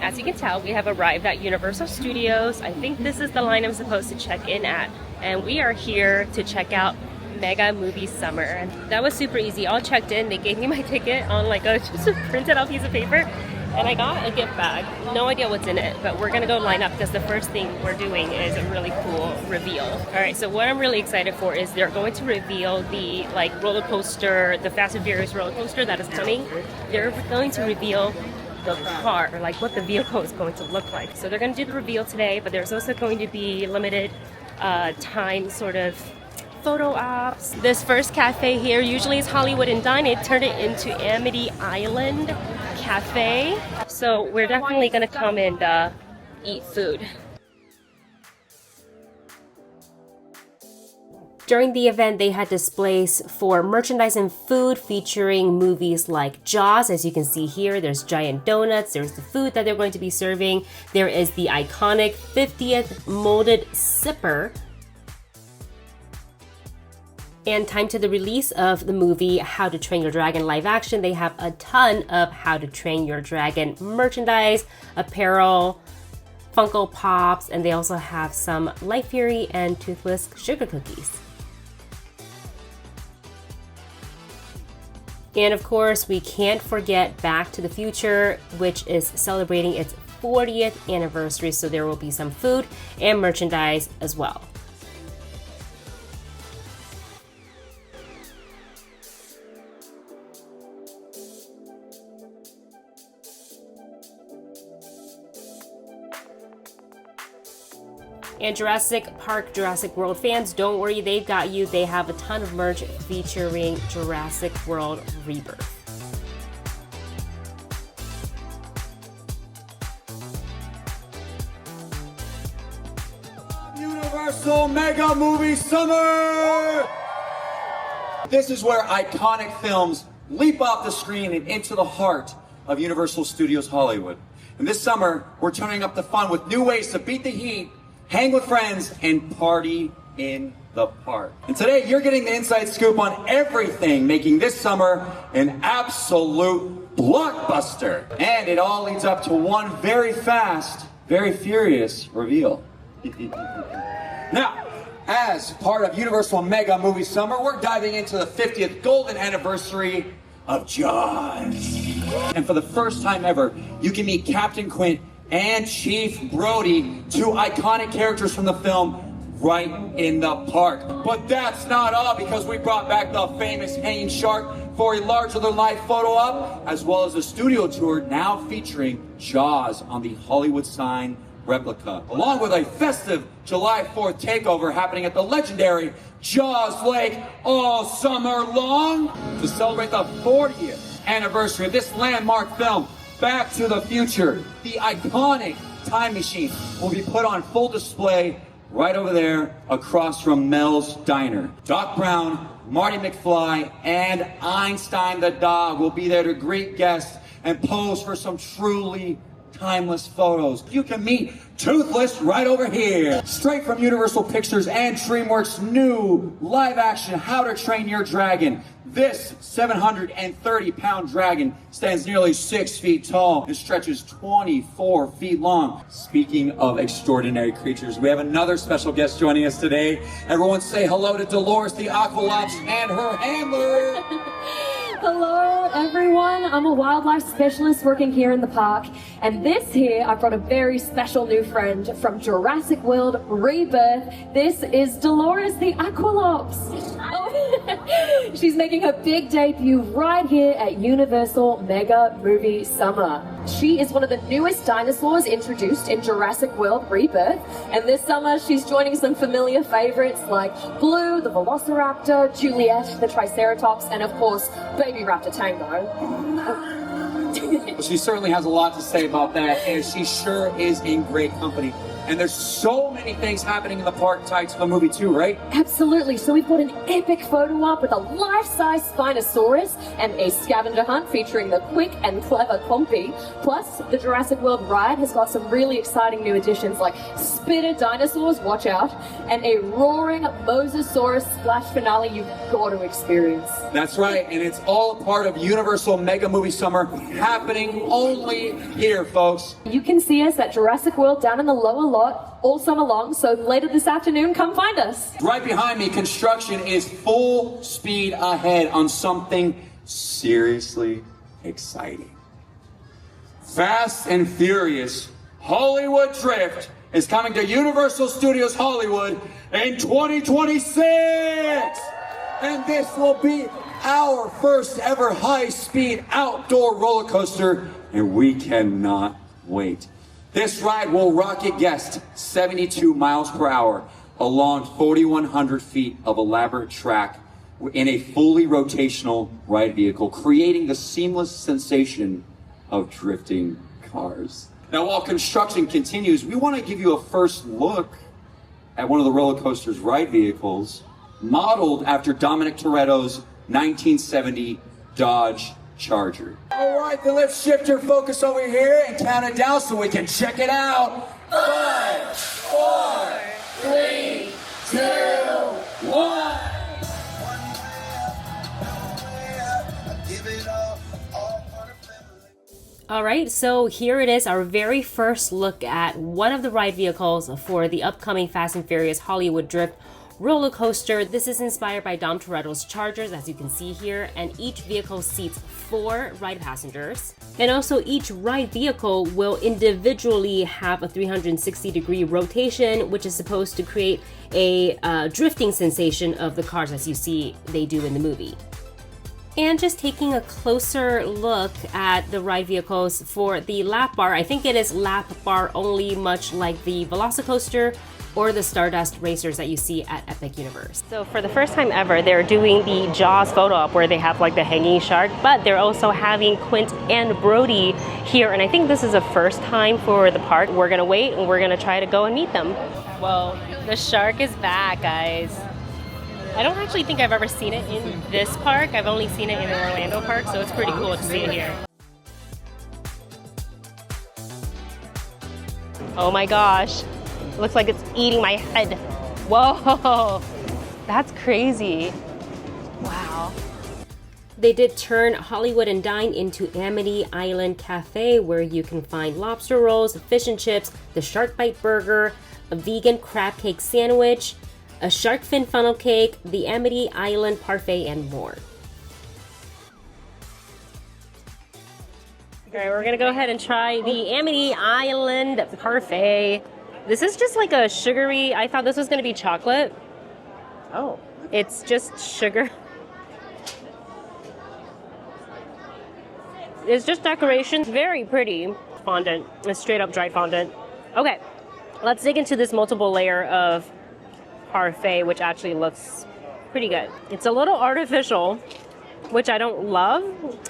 as you can tell, we have arrived at Universal Studios. I think this is the line I'm supposed to check in at. And we are here to check out Mega Movie Summer. And that was super easy. All checked in. They gave me my ticket on like just a printed out piece of paper. And I got a gift bag. No idea what's in it, but we're gonna go line up because the first thing we're doing is a really cool reveal. All right, so what I'm really excited for is they're going to reveal the like roller coaster, the Fast and Furious roller coaster that is coming. They're going to reveal the car, or like what the vehicle is going to look like. So they're gonna do the reveal today, but there's also going to be limited time sort of photo ops. This first cafe here, usually it's Hollywood and Dine. It turned it into Amity Island Cafe. So we're definitely gonna come and eat food. During the event, they had displays for merchandise and food featuring movies like Jaws. As you can see here, there's giant donuts, there's the food that they're going to be serving. There is the iconic 50th molded sipper. And time to the release of the movie How to Train Your Dragon live action, they have a ton of How to Train Your Dragon merchandise, apparel, Funko Pops, and they also have some Light Fury and Toothless sugar cookies. And of course, we can't forget Back to the Future, which is celebrating its 40th anniversary, so there will be some food and merchandise as well. And Jurassic Park, Jurassic World fans, don't worry, they've got you. They have a ton of merch featuring Jurassic World Rebirth. Universal Mega Movie Summer! This is where iconic films leap off the screen and into the heart of Universal Studios Hollywood. And this summer, we're turning up the fun with new ways to beat the heat, hang with friends, and party in the park. And today, you're getting the inside scoop on everything making this summer an absolute blockbuster. And it all leads up to one very fast, very furious reveal. Now, as part of Universal Mega Movie Summer, we're diving into the 50th golden anniversary of Jaws. And for the first time ever, you can meet Captain Quint and Chief Brody, two iconic characters from the film, right in the park. But that's not all, because we brought back the famous hanging shark for a larger-than-life photo op, as well as a studio tour now featuring Jaws on the Hollywood sign replica, along with a festive July 4th takeover happening at the legendary Jaws Lake all summer long to celebrate the 40th anniversary of this landmark film. Back to the Future, the iconic time machine, will be put on full display right over there across from Mel's Diner. Doc Brown, Marty McFly, and Einstein the dog will be there to greet guests and pose for some truly timeless photos. You can meet Toothless right over here. Straight from Universal Pictures and DreamWorks' new live-action How to Train Your Dragon. This 730-pound dragon stands nearly 6 feet tall and stretches 24 feet long. Speaking of extraordinary creatures, we have another special guest joining us today. Everyone say hello to Dolores the Aqualox and her handler. Hello everyone, I'm a wildlife specialist working here in the park, and this here, I brought a very special new friend from Jurassic World Rebirth. This is Dolores the Aqualox. She's making her big debut right here at Universal Mega Movie Summer. She is one of the newest dinosaurs introduced in Jurassic World Rebirth, and this summer she's joining some familiar favorites like Blue, the Velociraptor, Juliet, the Triceratops, and of course, Baby Raptor Tango. She certainly has a lot to say about that, and she sure is in great company. And there's so many things happening in the park tied to the movie too, right? Absolutely. So we've got an epic photo op with a life-size Spinosaurus and a scavenger hunt featuring the quick and clever Compy. Plus, the Jurassic World ride has got some really exciting new additions like spitter dinosaurs, watch out, and a roaring Mosasaurus splash finale you've got to experience. That's right, and it's all a part of Universal Mega Movie Summer, happening only here, folks. You can see us at Jurassic World down in the lower lot all summer long, so later this afternoon, come find us. Right behind me, construction is full speed ahead on something seriously exciting. Fast and Furious Hollywood Drift is coming to Universal Studios Hollywood in 2026! And this will be our first ever high-speed outdoor roller coaster, and we cannot wait. This ride will rocket guests 72 miles per hour along 4,100 feet of elaborate track in a fully rotational ride vehicle, creating the seamless sensation of drifting cars. Now, while construction continues, we want to give you a first look at one of the roller coaster's ride vehicles, modeled after Dominic Toretto's 1970 Dodge Charger. All right, then let's shift your focus over here and count it down so we can check it out. 5, 4, 3, 2, 1. All right, so here it is, our very first look at one of the ride vehicles for the upcoming Fast and Furious Hollywood Drift roller coaster. This is inspired by Dom Toretto's Chargers, as you can see here, and each vehicle seats 4 ride passengers. And also each ride vehicle will individually have a 360-degree rotation, which is supposed to create a drifting sensation of the cars, as you see they do in the movie. And just taking a closer look at the ride vehicles for the lap bar, I think it is lap bar only, much like the Velocicoaster or the Stardust Racers that you see at Epic Universe. So for the first time ever, they're doing the Jaws photo op where they have like the hanging shark, but they're also having Quint and Brody here. And I think this is the first time for the park. We're gonna wait and we're gonna try to go and meet them. Well, the shark is back, guys. I don't actually think I've ever seen it in this park. I've only seen it in the Orlando park, so it's pretty cool to see it here. Oh my gosh. Looks like it's eating my head. Whoa, that's crazy. Wow. They did turn Hollywood and Dine into Amity Island Cafe, where you can find lobster rolls, fish and chips, the shark bite burger, a vegan crab cake sandwich, a shark fin funnel cake, the Amity Island Parfait, and more. All right, we're gonna go ahead and try the Amity Island Parfait. This is just like a sugary, I thought this was gonna be chocolate. Oh. It's just sugar. It's just decoration, very pretty. Fondant, it's straight up dried fondant. Okay, let's dig into this multiple layer of parfait, which actually looks pretty good. It's a little artificial, which I don't love,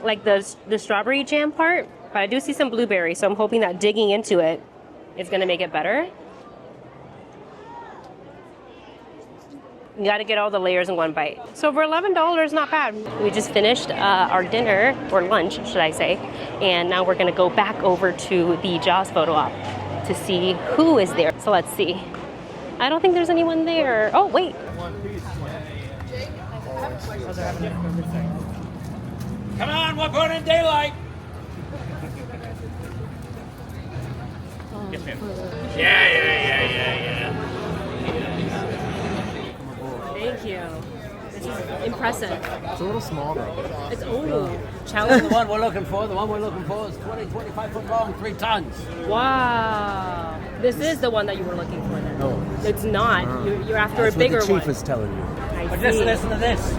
like the strawberry jam part, but I do see some blueberry, so I'm hoping that digging into it is gonna make it better. You gotta get all the layers in one bite. So for $11, not bad. We just finished our dinner, or lunch, should I say, and now we're gonna go back over to the Jaws photo op to see who is there. So let's see. I don't think there's anyone there. Oh, wait. Come on, we're burning daylight. Yes, ma'am. Yeah. Thank you. This is impressive. It's a little small though. It's The challenging. one we're looking for is 25 foot long, 3 tons. Wow. This is the one that you were looking for then. No. It's not. You're after That's a bigger what the one. chief is telling you. I But see. listen to this.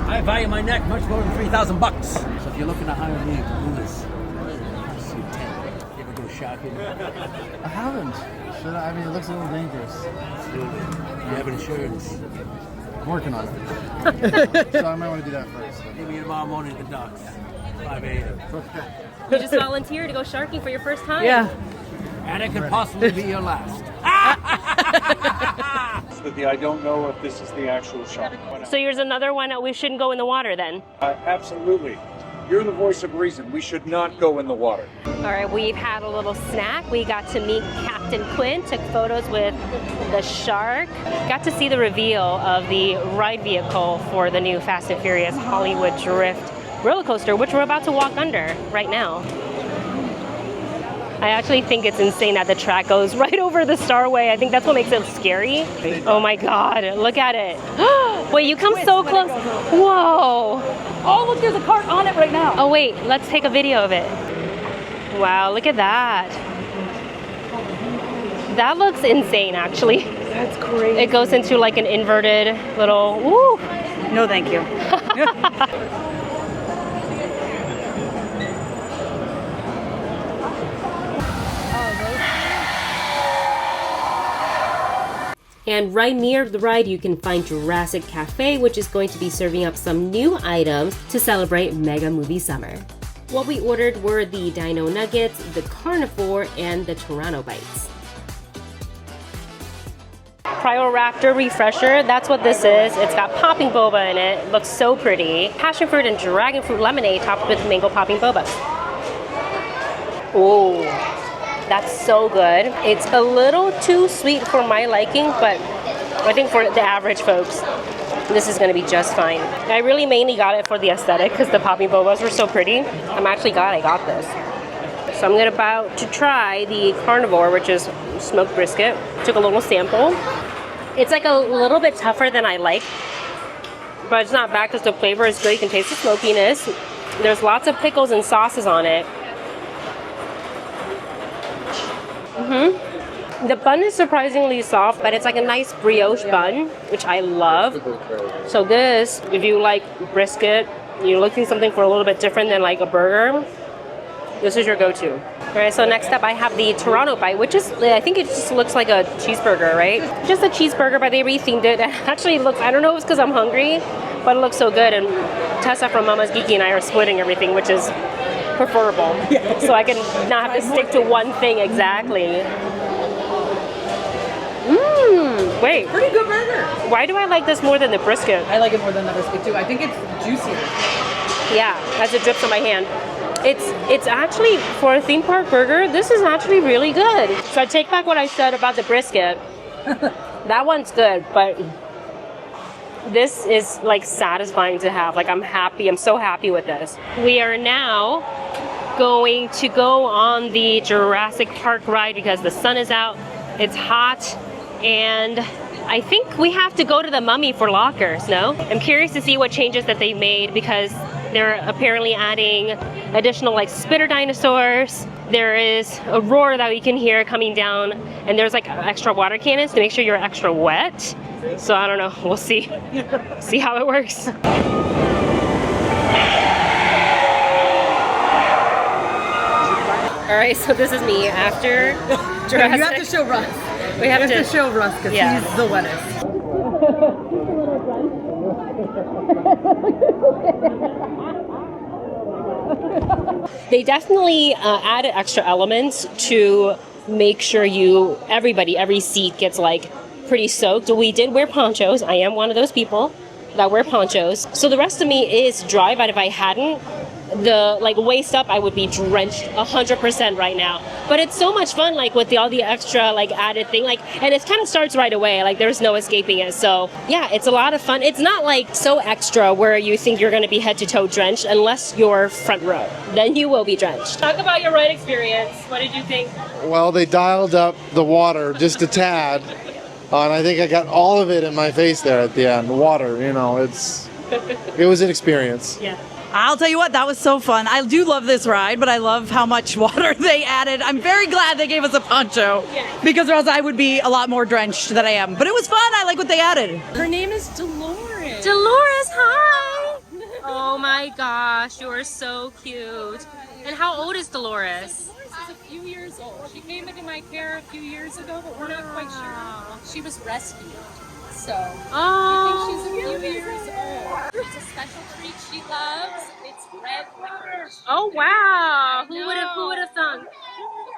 I value my neck much more than $3,000. So if you're looking to hire me, do this. Costs you 10. You ever go shopping? I haven't. Should I? I mean, it looks a little dangerous. You have insurance. I'm working on it. So I might want to do that first. Maybe tomorrow morning at the docks. 5 a.m. You just volunteered to go sharking for your first time? And it could possibly be your last. I don't know if this is the actual shot. So here's another one that we shouldn't go in the water then. Absolutely. You're the voice of reason. We should not go in the water. All right, we've had a little snack. We got to meet Captain Quint, took photos with the shark. Got to see the reveal of the ride vehicle for the new Fast and Furious Hollywood Drift roller coaster, which we're about to walk under right now. I actually think it's insane that the track goes right over the Starway. I think that's what makes it scary. Oh my God, look at it. Wait, you come so close. Whoa. Oh, look, there's a cart on it right now. Oh wait, let's take a video of it. Wow, look at that. That looks insane, actually. That's crazy. It goes into like an inverted little, woo. No, thank you. And right near the ride, you can find Jurassic Cafe, which is going to be serving up some new items to celebrate Mega Movie Summer. What we ordered were the Dino Nuggets, the Carnivore, and the Tyranno-Bites. Pryoraptor refresher, that's what this is. It's got popping boba in it. It looks so pretty. Passion fruit and dragon fruit lemonade topped with mango popping boba. Oh. That's so good. It's a little too sweet for my liking, but I think for the average folks, this is gonna be just fine. I really mainly got it for the aesthetic because the popping bobas were so pretty. I'm actually glad I got this. So I'm about to try the Carnivore, which is smoked brisket. Took a little sample. It's like a little bit tougher than I like, but it's not bad because the flavor is good. You can taste the smokiness. There's lots of pickles and sauces on it. The bun is surprisingly soft, but it's like a nice brioche bun, which I love. So this, if you like brisket, you're looking something for a little bit different than like a burger, this is your go-to. All right, so next up I have the Tyranno-Bite, which is, I think it just looks like a cheeseburger, right? Just a cheeseburger, but they rethemed it. It actually looks, I don't know if it's because I'm hungry, but it looks so good. And Tessa from Mama's Geeky and I are splitting everything, which is preferable. Yeah. So I can not have to stick to one thing exactly. Wait. Pretty good burger. Why do I like this more than the brisket? I like it more than the brisket too. I think it's juicier. Yeah, as it drips on my hand. It's actually, for a theme park burger, this is actually really good. So I take back what I said about the brisket. That one's good, but this is like satisfying to have. Like I'm happy, I'm so happy with this. We are now going to go on the Jurassic Park ride because the sun is out, it's hot, and I think we have to go to the Mummy for lockers, no? I'm curious to see what changes that they made because they're apparently adding additional like spitter dinosaurs. There is a roar that we can hear coming down, and there's like extra water cannons to make sure you're extra wet. So I don't know, we'll see. See how it works. All right, so this is me after Jurassic. You have to show Russ. We have to show Russ because he's the wettest. They definitely added extra elements to make sure every seat gets like pretty soaked. We did wear ponchos. I am one of those people that wear ponchos. So the rest of me is dry, but if I hadn't, the like waist up, I would be drenched 100% right now. But it's so much fun, like with all the extra like added thing, like, and it kind of starts right away. Like there's no escaping it. So yeah, it's a lot of fun. It's not like so extra where you think you're going to be head to toe drenched unless you're front row. Then you will be drenched. Talk about your ride experience. What did you think? Well, they dialed up the water just a tad, and I think I got all of it in my face there at the end. The water, you know, it was an experience. Yeah. I'll tell you what, that was so fun. I do love this ride, but I love how much water they added. I'm very glad they gave us a poncho because or else I would be a lot more drenched than I am. But it was fun. I like what they added. Her name is Dolores. Dolores, hi! Oh my gosh, you are so cute. And how old is Dolores? Dolores is a few years old. She came into my care a few years ago, but we're not quite sure. She was rescued. So, I think she's a few years old. It's a special treat she loves. It's red licorice. Oh wow! Who No. would have thought?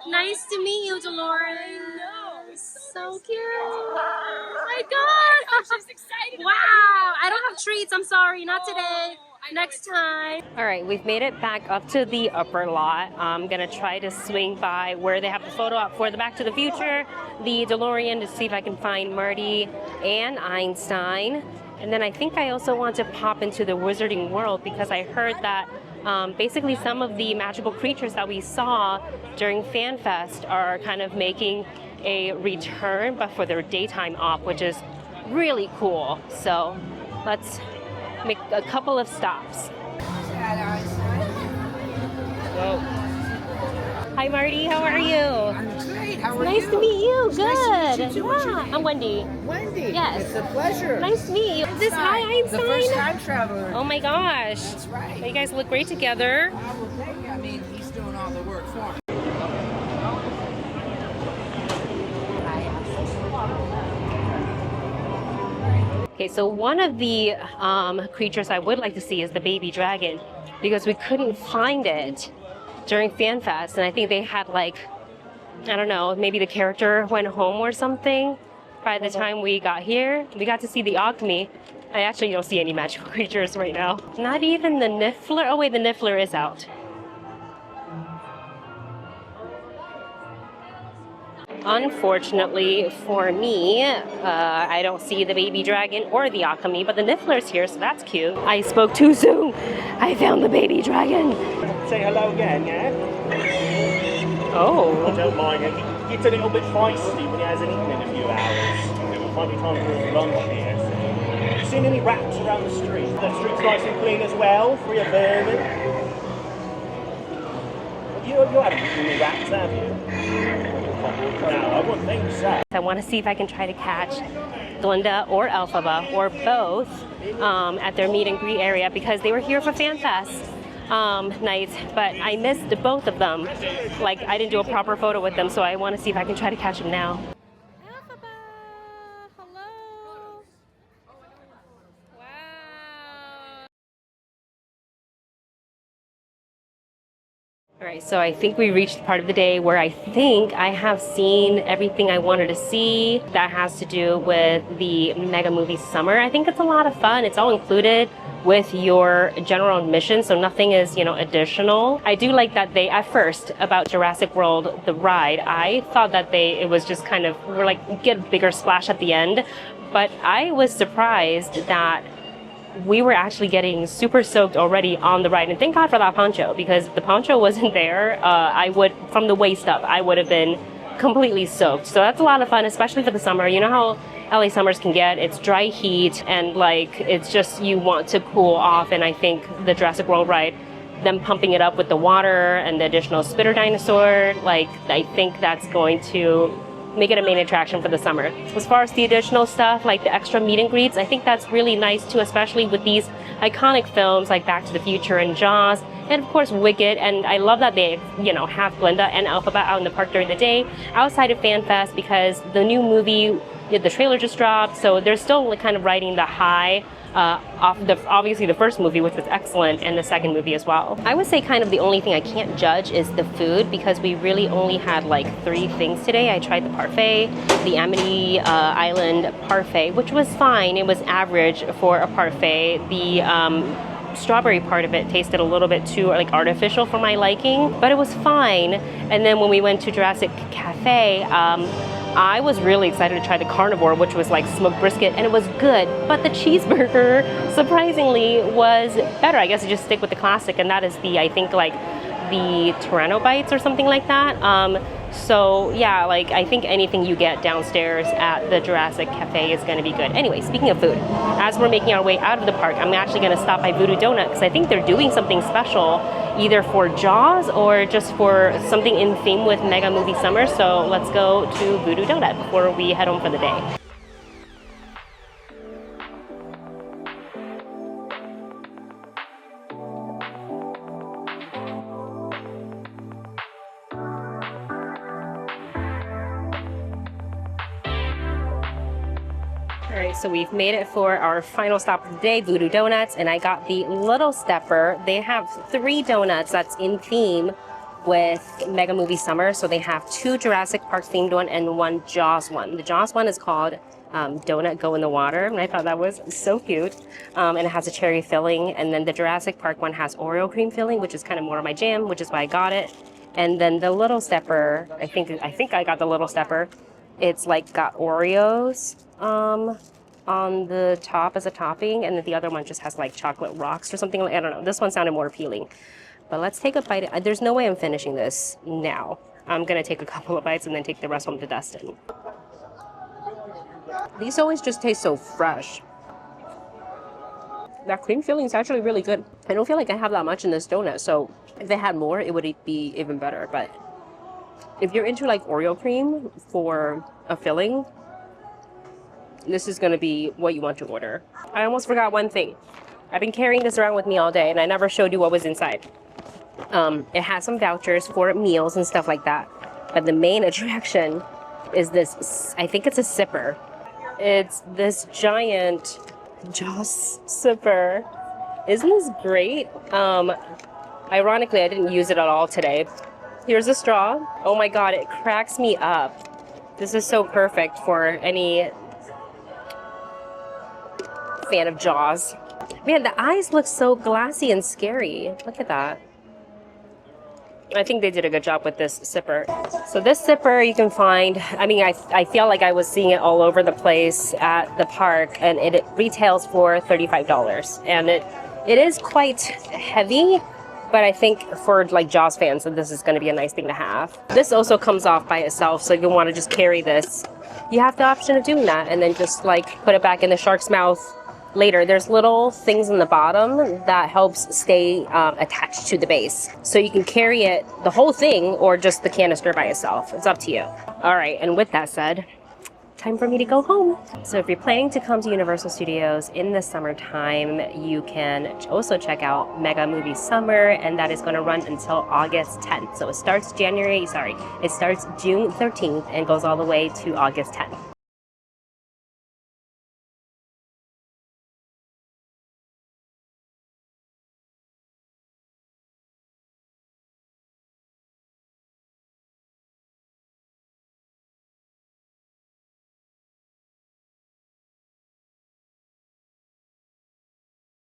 Nice to meet you, Dolores. I know. So cute. Oh my god. She's excited. Wow. I don't have treats. I'm sorry. Not today. Next time. All right, we've made it back up to the upper lot. I'm gonna try to swing by where they have the photo op for the Back to the Future, the DeLorean, to see if I can find Marty and Einstein. And then I think I also want to pop into the Wizarding World because I heard that basically some of the magical creatures that we saw during FanFest are kind of making a return, but for their daytime op, which is really cool. So let's make a couple of stops. Hi Marty, how are you? I'm great. How are you? Nice to meet you. It's Good. Nice to meet you too. What's your Yeah, name? I'm Wendy. Wendy. Yes. It's a pleasure. Nice to meet you. Is this hi Einstein? The first time traveler. Oh my gosh. That's right. Well, you guys look great together. Well, thank you. I mean, he's doing all the work for me. Okay, so one of the creatures I would like to see is the baby dragon because we couldn't find it during FanFest, and I think they had like, I don't know, maybe the character went home or something. By the time we got here, we got to see the Acme. I actually don't see any magical creatures right now. Not even the Niffler. Oh wait, the Niffler is out. Unfortunately for me, I don't see the baby dragon or the Acme, but the Niffler's here, so that's cute. I spoke too soon. I found the baby dragon. Say hello again, yeah? Oh. I don't mind it. He gets a little bit feisty when he hasn't eaten in a few hours. It might be time for his lunch here. So. Have you seen any rats around the street? The street's nice and clean as well, free of vermin. You haven't eaten any rats, have you? No, I wouldn't think so. I want to see if I can try to catch Glinda or Elphaba or both at their meet and greet area because they were here for FanFest night, but I missed both of them. Like, I didn't do a proper photo with them, so I want to see if I can try to catch them now. Elphaba! Hello! Wow! All right, so I think we reached the part of the day where I think I have seen everything I wanted to see. That has to do with the Mega Movie Summer. I think it's a lot of fun. It's all included with your general admission, so nothing is, additional. I do like that they, at first, about Jurassic World, the ride, I thought that it was just kind of, we're like, get a bigger splash at the end. But I was surprised that we were actually getting super soaked already on the ride, and thank God for that poncho, because if the poncho wasn't there, I would, from the waist up, I would have been completely soaked. So that's a lot of fun, especially for the summer. You know how LA summers can get, it's dry heat, and like, it's just, you want to cool off, and I think the Jurassic World ride, them pumping it up with the water and the additional spitter dinosaur, like, I think that's going to make it a main attraction for the summer. As far as the additional stuff, like the extra meet and greets, I think that's really nice too, especially with these iconic films like Back to the Future and Jaws, and of course Wicked. And I love that they, have Glinda and Elphaba out in the park during the day outside of FanFest, because the new movie, the trailer just dropped, so they're still like kind of riding the high off obviously the first movie, which was excellent, and the second movie as well. I would say kind of the only thing I can't judge is the food, because we really only had like 3 things today. I tried the Parfait, the Amity Island Parfait, which was fine. It was average for a Parfait. The strawberry part of it tasted a little bit too like artificial for my liking, but it was fine. And then when we went to Jurassic Cafe, I was really excited to try the Carnivore, which was like smoked brisket, and it was good. But the cheeseburger, surprisingly, was better. I guess you just stick with the classic, and that is I think like the Tyranno-Bites or something like that. So yeah, like I think anything you get downstairs at the Jurassic Cafe is going to be good. Anyway, speaking of food, as we're making our way out of the park, I'm actually going to stop by Voodoo Donut, because I think they're doing something special, either for Jaws or just for something in theme with Mega Movie Summer. So let's go to Voodoo Donut before we head home for the day. Alright, so we've made it for our final stop of the day, Voodoo Donuts, and I got the Little Stepper. They have 3 donuts that's in theme with Mega Movie Summer. So they have 2 Jurassic Park themed one and 1 Jaws one. The Jaws one is called Donut Go in the Water, and I thought that was so cute. And it has a cherry filling, and then the Jurassic Park one has Oreo cream filling, which is kind of more of my jam, which is why I got it. And then the Little Stepper, I think I got the Little Stepper. It's like got Oreos on the top as a topping, and then the other one just has like chocolate rocks or something. I don't know. This one sounded more appealing. But let's take a bite. There's no way I'm finishing this now. I'm gonna take a couple of bites and then take the rest home to Dustin. These always just taste so fresh. That cream filling is actually really good. I don't feel like I have that much in this donut, so if they had more, it would be even better. But if you're into like Oreo cream for a filling, this is gonna be what you want to order. I almost forgot one thing. I've been carrying this around with me all day and I never showed you what was inside. It has some vouchers for meals and stuff like that. But the main attraction is this, I think it's a sipper. It's this giant Jaws sipper. Isn't this great? Ironically, I didn't use it at all today. Here's a straw. Oh my God, it cracks me up. This is so perfect for any fan of Jaws. Man, the eyes look so glassy and scary. Look at that. I think they did a good job with this sipper. So this sipper you can find, I mean, I feel like I was seeing it all over the place at the park, and it retails for $35. And it is quite heavy, but I think for like Jaws fans, this is going to be a nice thing to have. This also comes off by itself, so if you want to just carry this, you have the option of doing that, and then just like put it back in the shark's mouth later. There's little things in the bottom that helps stay attached to the base. So you can carry it, the whole thing, or just the canister by itself. It's up to you. All right, and with that said, time for me to go home. So if you're planning to come to Universal Studios in the summertime, you can also check out Mega Movie Summer, and that is going to run until August 10th. So it starts June 13th and goes all the way to August 10th.